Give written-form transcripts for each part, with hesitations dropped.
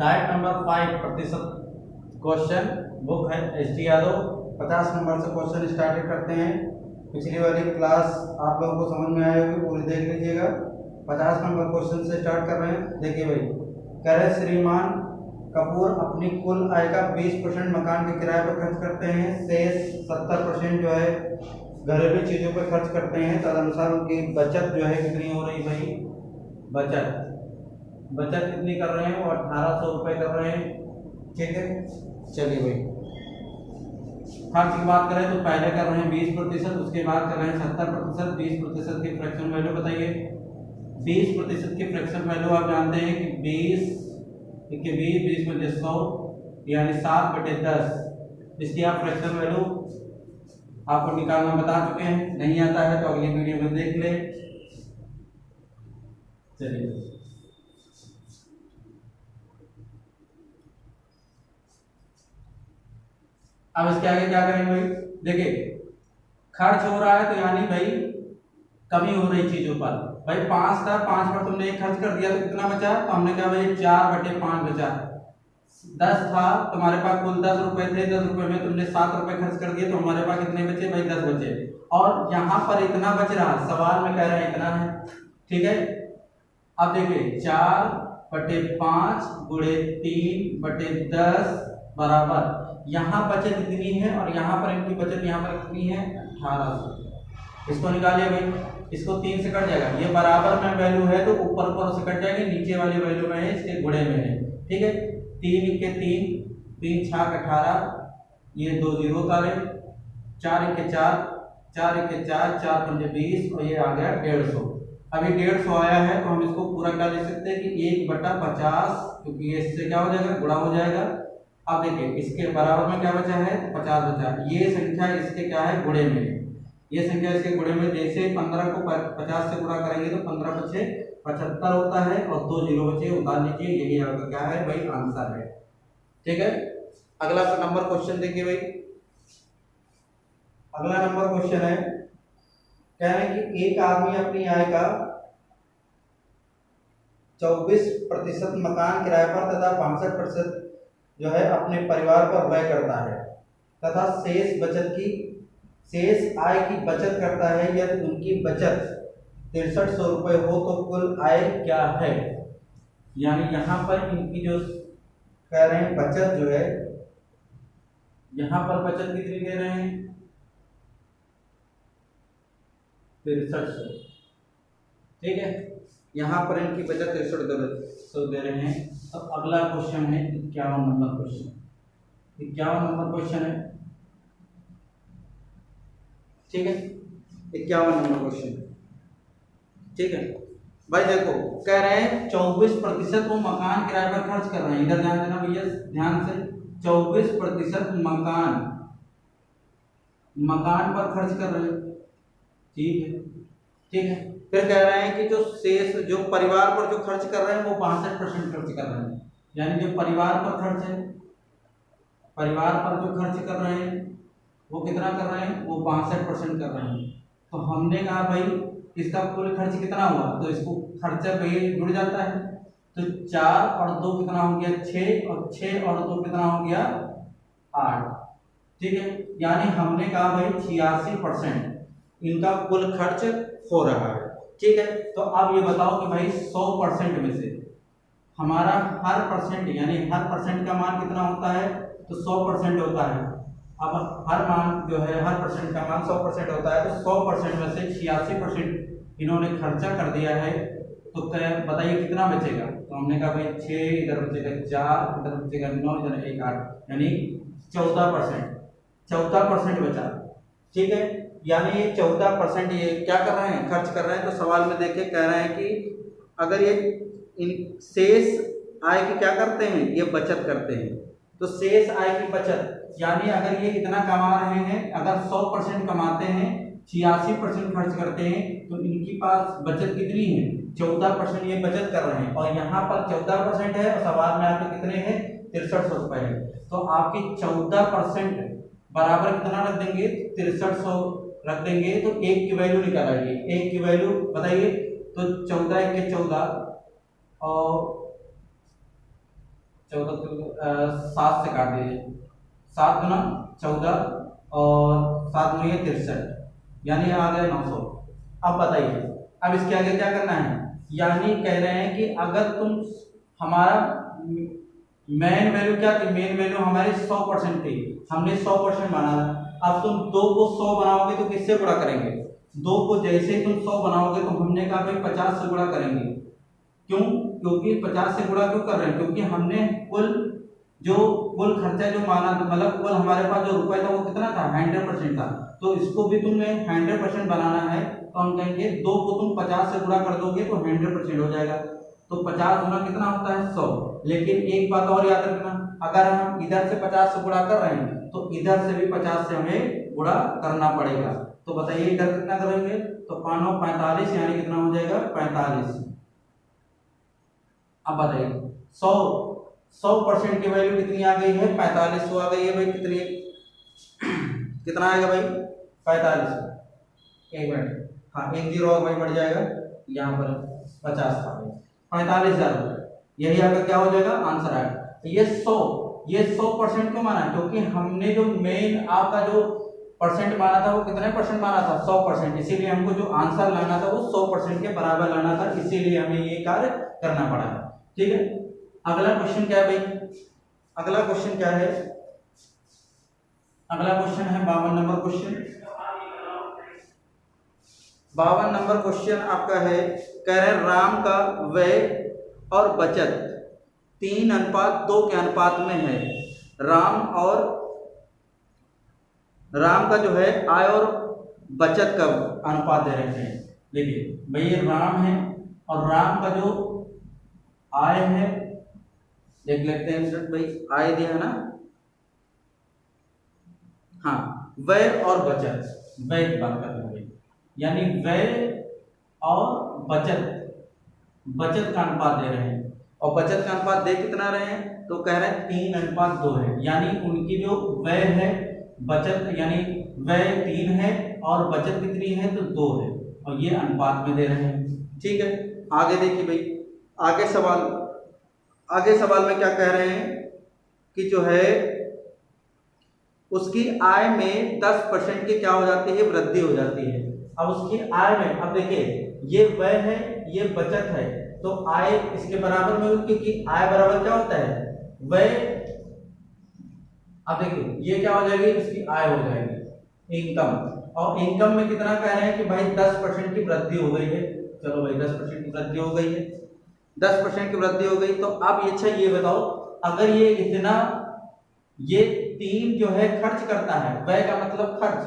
Diet number 5 प्रतिशत question, book है ST Yadav. 50 number से क्वेश्चन स्टार्ट करते हैं। पिछली वाली क्लास आप लोगों को समझ में आई होगी, पूरी देख लीजिएगा। 50 नंबर क्वेश्चन से स्टार्ट कर रहे हैं। देखिए भाई, कह रहे श्रीमान कपूर अपनी कुल आय का 20% मकान के किराए पर खर्च करते हैं, शेष 70% जो है घरेलू चीजों पर खर्च करते हैं। तदनुसार उनकी बचत जो है कितनी हो रही भाई? बचत कितनी कर रहे हैं? वो 1800 रुपये कर रहे हैं। ठीक है, चलिए भाई, खर्च की बात करें तो पहले कर रहे हैं 20%, उसके बाद कर रहे हैं 70%। 20% की फ्रैक्शन वैल्यू बताइए। 20% की फ्रैक्शन वैल्यू आप जानते हैं कि 20 में 100 यानी 7/10। इसकी आप फ्रैक्शन वैल्यू आपको निकालना बता चुके हैं। नहीं आता है तो अगली वीडियो में देख ले। चलिए, अब इसके आगे क्या करेंगे भाई? देखिए, खर्च हो रहा है तो यानी भाई कमी हो रही चीजों पर। भाई 5 था, 5 पर तुमने 1 खर्च कर दिया तो कितना बचा? तो हमने कहा भाई 4/5 बचा। 10 था, तुम्हारे पास कुल 10 रुपए थे, 10 रुपए में तुमने 7 रुपए खर्च कर दिए तो हमारे पास कितने बचे भाई? 10 बचे। और यहाँ पर इतना बच रहा, सवाल में कह रहे हैं इतना है। ठीक है, अब देखिए 4/5 गुणे 3/10 बराबर यहाँ बचत इतनी है और यहाँ पर इनकी बचत यहाँ पर कितनी है? 1800। इसको निकालिए भाई, इसको 3 से कट जाएगा। ये बराबर में वैल्यू है तो ऊपर ऊपर से कट जाएगी, नीचे वाली वैल्यू में है, इसके गुणे में है। ठीक है, 3 के 3, 3 6 18, ये 2 0 उतारे, 4 के 4, 4 के 4, 4 पंजे 20 और ये आ गया 150। अभी 150 आया है तो हम इसको पूरा क्या लिख सकते हैं कि 1/50, क्योंकि ये इससे क्या हो जाएगा? गुणा हो जाएगा। अब देखिए इसके बराबर में क्या बचा है? 50 बचा। ये संख्या इसके क्या है? गुणे में। ये संख्या इसके गुणे में, जैसे 15 को 50 से गुणा करेंगे तो 15 बचे 75 होता है और 2 0 बचे, उतार लीजिए। यही आपका क्या है भाई? आंसर है। ठीक है, अगला नंबर क्वेश्चन देखिए भाई। अगला नंबर क्वेश्चन है, कह रहे हैं कि एक आदमी अपनी आय का 24% मकान किराए पर तथा 62% जो है अपने परिवार पर व्यय करता है तथा शेष आय की बचत करता है। यदि उनकी बचत 6300 रुपये हो तो कुल आय क्या है? यानी यहाँ पर इनकी जो कह रहे हैं बचत जो है, यहाँ पर बचत कितनी दे रहे हैं? 6300। ठीक है, यहाँ पर इनकी बचत 6300 दे रहे हैं। तो अगला क्वेश्चन है 51 नंबर क्वेश्चन। 51 नंबर क्वेश्चन है। ठीक है, 51 नंबर क्वेश्चन। ठीक है भाई, देखो कह रहे हैं 24% वो मकान किराए पर खर्च कर रहे हैं। इधर ध्यान देना भैया, ध्यान से। 24% मकान पर खर्च कर रहे हैं। ठीक है, ठीक है। फिर कह रहे हैं कि जो शेष, जो परिवार पर जो खर्च कर रहे हैं वो 62% खर्च कर रहे हैं। यानी जो परिवार पर खर्च है, परिवार पर जो खर्च कर रहे हैं वो कितना कर रहे हैं? वो 62% कर रहे हैं। तो हमने कहा भाई इसका कुल खर्च कितना हुआ? तो इसको खर्चा भाई जुड़ जाता है। तो 4 और 2 कितना हो गया? 6, और 6 और 2 कितना हो गया? 8। ठीक है, यानी हमने कहा भाई 86% इनका कुल खर्च हो रहा है। ठीक है, तो अब ये बताओ कि भाई 100% में से हमारा हर परसेंट, यानी हर परसेंट का मान कितना होता है? तो 100% होता है। अब हर मान जो है, हर परसेंट का मान 100% होता है। तो 100% में से 86% इन्होंने खर्चा कर दिया है। तो बताइए कितना बचेगा? तो हमने कहा भाई 6, इधर बचेगा 4, इधर बचेगा 9, इधर 1 8, यानी 14%। 14% बचा। ठीक है, यानी ये 14% ये क्या कर रहे हैं? खर्च कर रहे हैं। तो सवाल में देखे कह रहे हैं कि अगर ये इन शेष आय की क्या करते हैं? ये बचत करते हैं। तो शेष आय की बचत, यानी अगर ये इतना कमा रहे हैं, अगर 100% कमाते हैं, 86% खर्च करते हैं, तो इनकी पास बचत कितनी है? 14% ये बचत कर रहे हैं। और यहाँ पर 14% है और सवाल में आपके कितने हैं? 6300 रुपए है। तो आपकी 14% बराबर कितना रख देंगे? 6300 रख देंगे। तो 1 की वैल्यू निकल आएगी। 1 की वैल्यू बताइए। तो 14 1 के 14 और 7 से काट दीजिए, 7 गुना 14 और 7 गुना 63, यानी आ गया 900। अब बताइए, अब इसके आगे क्या करना है, यानी कह रहे हैं कि अगर तुम हमारा मेन वैल्यू क्या थी, मेन वैल्यू हमारी 100% थी, हमने 100% माना था। अब तुम 2 को 100 बनाओगे तो किससे गुणा करेंगे, 2 को जैसे ही तुम 100 बनाओगे तो हमने कहा भाई 50 से गुणा करेंगे। क्यों, क्योंकि 50 से गुणा क्यों कर रहे हैं, क्योंकि हमने कुल खर्चा जो माना, मतलब कुल हमारे पास जो रुपए था वो कितना था, 100% था। तो इसको भी तुम्हें 100% बनाना है, तो हम कहेंगे 2 को तुम 50 से गुणा कर दोगे तो 100% हो जाएगा। तो 50 गुना कितना होता है, 100। लेकिन एक बात और याद रखना, अगर हम इधर से 50 से गुणा कर रहे हैं तो इधर से भी 50 से हमें गुणा करना पड़ेगा। तो बताइए इधर कितना करेंगे, तो 5 और 45, यानी कितना हो जाएगा, 45। अब बताइए 100% की वैल्यू कितनी आ गई है, 4500 आ गई है भाई। कितनी, कितना आएगा भाई, 4500। एक मिनट, हाँ 1 0 और भाई बढ़ जाएगा, यहाँ पर 50 था, 45,000 रुपये, यही आपका क्या हो जाएगा, आंसर आएगा। ये 100% क्यों माना, क्योंकि हमने जो मेन आपका जो परसेंट माना था वो कितने परसेंट माना था, 100%। इसीलिए हमको जो आंसर लाना था वो 100% के बराबर लाना था, इसीलिए हमें ये कार्य करना पड़ा। ठीक है, अगला क्वेश्चन क्या है भाई, अगला क्वेश्चन क्या है, अगला क्वेश्चन है 52 नंबर क्वेश्चन। 52 नंबर क्वेश्चन आपका है, कह रहे हैं राम का व्यय और बचत 3:2 के अनुपात में है। राम का जो है आय और बचत का अनुपात दे रहे हैं। देखिए भाई ये राम है और राम का जो आय है, देख लेते हैं भाई, आय दिया है ना, हाँ व्यय और बचत, व्यय की बात करते हैं, यानी व्यय और बचत का अनुपात दे रहे हैं, और बचत का अनुपात दे कितना रहे हैं, तो कह रहे हैं 3:2 है, यानी उनकी जो व्यय है, बचत यानी व्यय 3 है और बचत कितनी है, तो 2 है, और ये अनुपात में दे रहे हैं। ठीक है, आगे देखिए भाई, आगे सवाल में क्या कह रहे हैं कि जो है उसकी आय में 10% की क्या हो जाती है, वृद्धि हो जाती है। अब उसकी आय में, अब देखिए ये व्यय है, ये बचत है, तो आय इसके बराबर में, क्योंकि आय बराबर क्या होता है, व्यय। अब देखिए ये क्या हो जाएगी, इसकी आय हो जाएगी इनकम, और इनकम में कितना कह रहे हैं कि भाई 10% की वृद्धि हो गई है। चलो भाई 10% की वृद्धि हो गई है, 10% की वृद्धि हो गई। तो अब ये, अच्छा ये बताओ, अगर ये इतना, ये 3 जो है खर्च करता है, व्यय का मतलब खर्च,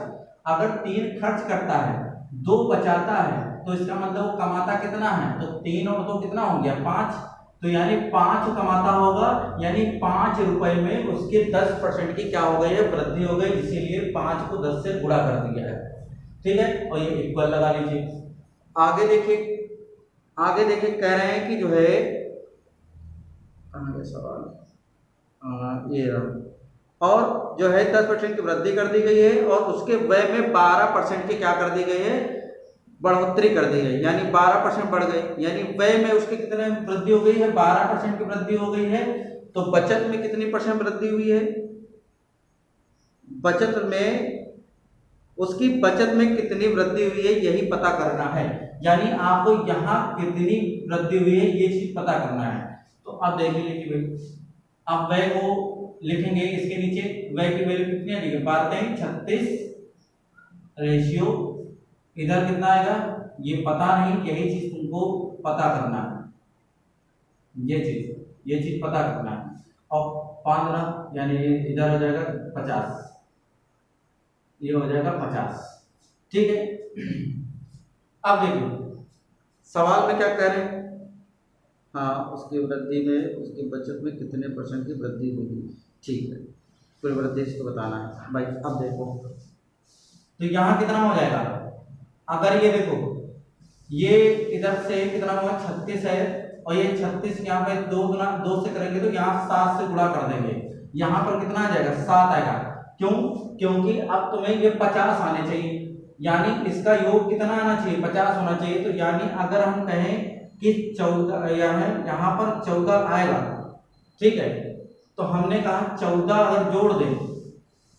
अगर 3 खर्च करता है, 2 बचाता है, तो इसका मतलब वो कमाता कितना है, तो 3 और 2 कितना हो गया, 5, तो यानी 5 कमाता होगा, यानी 5 रुपए में उसके 10% की क्या हो गई है, वृद्धि हो गई, इसीलिए 5 को 10 से गुणा कर दिया है। ठीक है, और ये इक्वल लगा लीजिए। आगे देखिए कह रहे हैं कि जो है सवाल, ये और जो है 10% की वृद्धि कर दी गई है, और उसके व्यय में 12% की क्या कर दी गई है, बढ़ोतरी कर दी गई, यानी 12% बढ़ गई, यानी व्यय में उसकी कितने वृद्धि हो गई है, 12% की वृद्धि हो गई है। तो बचत में कितनी परसेंट वृद्धि हुई है, बचत में, उसकी बचत में कितनी वृद्धि हुई है, यही पता करना है, यानी आपको यहाँ कितनी वृद्धि हुई है ये चीज पता करना है। तो अब देख लीजिए भाई, अब व्यय को लिखेंगे, इसके नीचे व्यय की वैल्यू कितनी है, 36 रेशियो, इधर कितना आएगा ये पता नहीं, यही चीज तुमको पता करना है, ये चीज पता करना है। और 15 यानी इधर हो जाएगा 50, ये हो जाएगा 50। ठीक है, अब देखिए सवाल में क्या कह रहे हैं, हाँ उसकी वृद्धि में, उसकी बचत में कितने % की वृद्धि होगी। ठीक है, कुल वृद्धि इसको बताना है भाई। अब देखो तो यहाँ कितना हो जाएगा, अगर ये देखो, ये इधर से कितना हुआ 36 है, और ये 36 यहाँ पे 2 से करेंगे तो यहाँ 7 से गुणा कर देंगे, यहाँ पर कितना आ जाएगा, 7 आएगा। क्यों, क्योंकि अब तुम्हें ये 50 आने चाहिए, यानी इसका योग कितना आना चाहिए, 50 होना चाहिए। तो यानी अगर हम कहें कि 14 यहाँ पर 14 आएगा, ठीक है। तो हमने कहा 14 अगर जोड़ दें,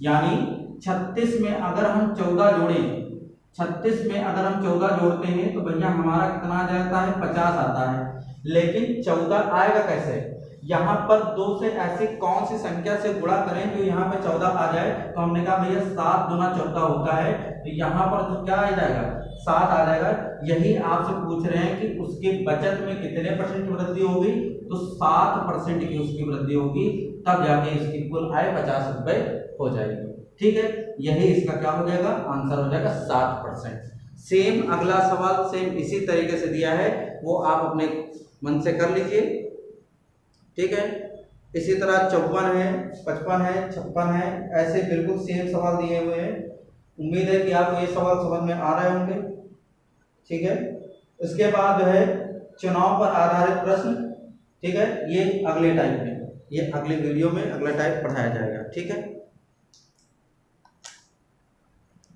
यानी 36 में अगर हम 14 जोड़ें, 36 में अगर हम 14 जोड़ते हैं तो भैया हमारा कितना आ जाता है, 50 आता है। लेकिन 14 आएगा कैसे, यहाँ पर 2 से ऐसी कौन सी संख्या से गुणा करें जो यहाँ पे 14 आ जाए। तो हमने कहा भैया 7 दूना 14 होता है, तो यहाँ पर तो क्या आ जाएगा, 7 आ जाएगा। यही आपसे पूछ रहे हैं कि उसके बचत में कितने % की वृद्धि होगी, तो 7% की उसकी वृद्धि होगी, तब जाके इसकी कुल आय 50 रुपए हो जाएगी। ठीक है, यही इसका क्या हो जाएगा, आंसर हो जाएगा 7%। सेम अगला सवाल सेम इसी तरीके से दिया है, वो आप अपने मन से कर लीजिए। ठीक है, इसी तरह 54 है, 55 है, 56 है, ऐसे बिल्कुल सेम सवाल दिए हुए हैं। उम्मीद है कि आपको ये सवाल समझ में आ रहे होंगे। ठीक है, इसके बाद जो है चुनाव पर आधारित प्रश्न। ठीक है, ये अगले टाइप में, ये अगले वीडियो में अगला टाइप पढ़ाया जाएगा। ठीक है।